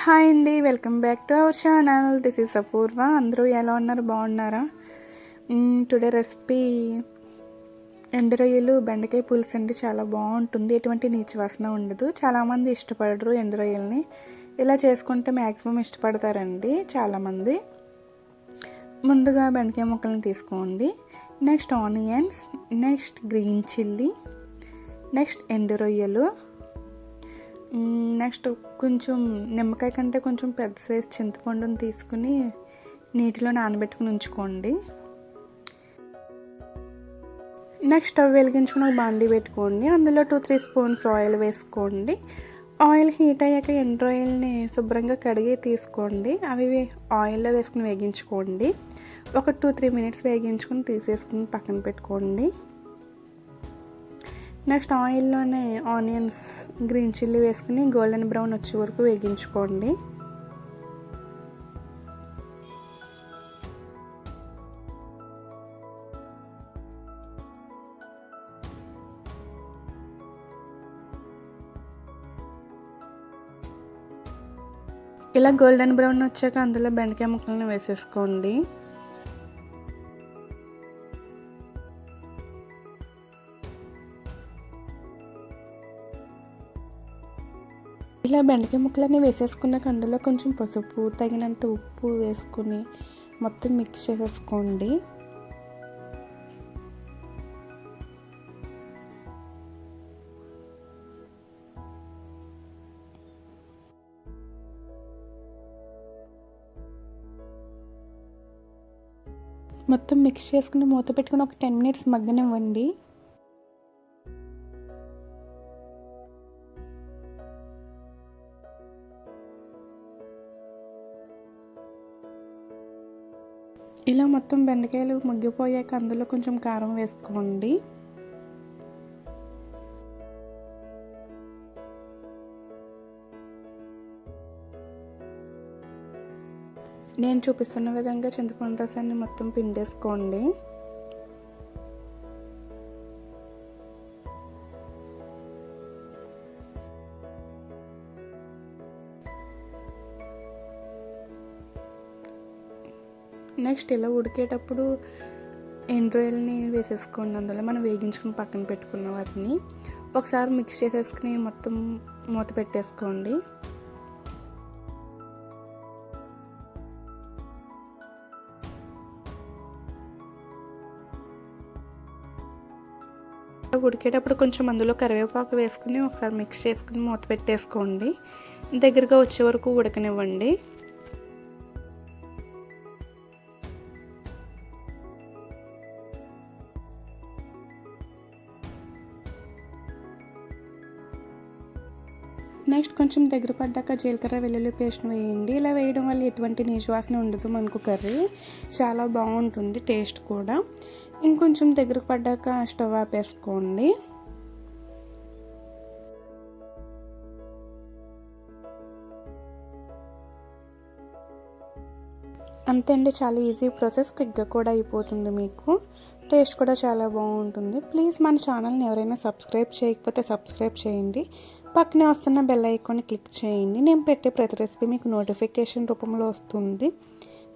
Hi అండి, welcome back to our channel. This is Apoorva. అందరూ ఎలా ఉన్నారు, బాగున్నారా? టుడే రెసిపీ ఎండు రొయ్యలు బెండకాయ పులుసు అండి. చాలా బాగుంటుంది, ఎటువంటి నీచు వాసన ఉండదు. చాలామంది ఇష్టపడరు ఎండు రొయ్యల్ని. ఇలా చేసుకుంటే మ్యాక్సిమం ఇష్టపడతారండి చాలామంది. ముందుగా బెండకాయ ముక్కల్ని తీసుకోండి. Next onions, next green chilli, next ఎండు రొయ్యలు, నెక్స్ట్ కొంచెం నిమ్మకాయ కంటే కొంచెం పెద్ద సైజ్ చింతపండుని తీసుకుని నీటిలో నానబెట్టుకుని ఉంచుకోండి. నెక్స్ట్ స్టవ్ వెలిగించుకుని ఒక బాండీ పెట్టుకోండి. అందులో 2-3 స్పూన్స్ ఆయిల్ వేసుకోండి. ఆయిల్ హీట్ అయ్యాక ఎండు రొయ్యల్ని శుభ్రంగా కడిగి తీసుకోండి. అవి ఆయిల్లో వేసుకుని వేగించుకోండి. ఒక 2-3 మినిట్స్ వేగించుకుని తీసేసుకుని పక్కన పెట్టుకోండి. నెక్స్ట్ ఆయిల్లోనే ఆనియన్స్, గ్రీన్ చిల్లీ వేసుకుని గోల్డెన్ బ్రౌన్ వచ్చే వరకు వేగించుకోండి. ఇలా గోల్డెన్ బ్రౌన్ వచ్చాక అందులో బెండకాయ ముక్కలను వేసేసుకోండి. ఇలా బెండకాయ ముక్కలన్నీ వేసేసుకున్నాక అందులో కొంచెం పసుపు, తగినంత ఉప్పు వేసుకుని మొత్తం మిక్స్ చేసేసుకోండి. మొత్తం మిక్స్ చేసుకుని మూత పెట్టుకుని ఒక 10 మినిట్స్ మగ్గనివ్వండి. ఇలా మొత్తం బెండకాయలు మగ్గిపోయాక అందులో కొంచెం కారం వేసుకోండి. నేను చూపిస్తున్న విధంగా చింతపండు రసాన్ని మొత్తం పిండేసుకోండి. నెక్స్ట్ ఇలా ఉడికేటప్పుడు ఎండు రొయ్యల్ని వేసేసుకోండి. అందులో మనం వేగించుకుని పక్కన పెట్టుకున్న వాటిని ఒకసారి మిక్స్ చేసేసుకుని మొత్తం మూత పెట్టేసుకోండి. ఉడికేటప్పుడు కొంచెం అందులో కరివేపాకు వేసుకుని ఒకసారి మిక్స్ చేసుకుని మూత పెట్టేసుకోండి. దగ్గరగా వచ్చే వరకు ఉడకనివ్వండి. నెక్స్ట్ కొంచెం దగ్గర పడ్డాక జీలకర్ర వెల్లుల్లి పేస్ట్ వేయండి. ఇలా వేయడం వల్ల ఎటువంటి నీచు వాసన ఉండదు. మనకు కర్రీ చాలా బాగుంటుంది, టేస్ట్ కూడా. ఇంకొంచెం దగ్గరకు పడ్డాక స్టవ్ ఆపేసుకోండి. అంతే అండి, చాలా ఈజీ ప్రాసెస్, క్విక్గా కూడా అయిపోతుంది. మీకు టేస్ట్ కూడా చాలా బాగుంటుంది. ప్లీజ్ మన ఛానల్ని ఎవరైనా సబ్స్క్రైబ్ చేయకపోతే సబ్స్క్రైబ్ చేయండి. పక్కనే వస్తున్న బెల్ ఐకాన్ని క్లిక్ చేయండి. నేను పెట్టే ప్రతి రెసిపీ మీకు నోటిఫికేషన్ రూపంలో వస్తుంది.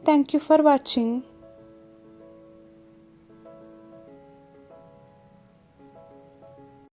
Thank you for watching.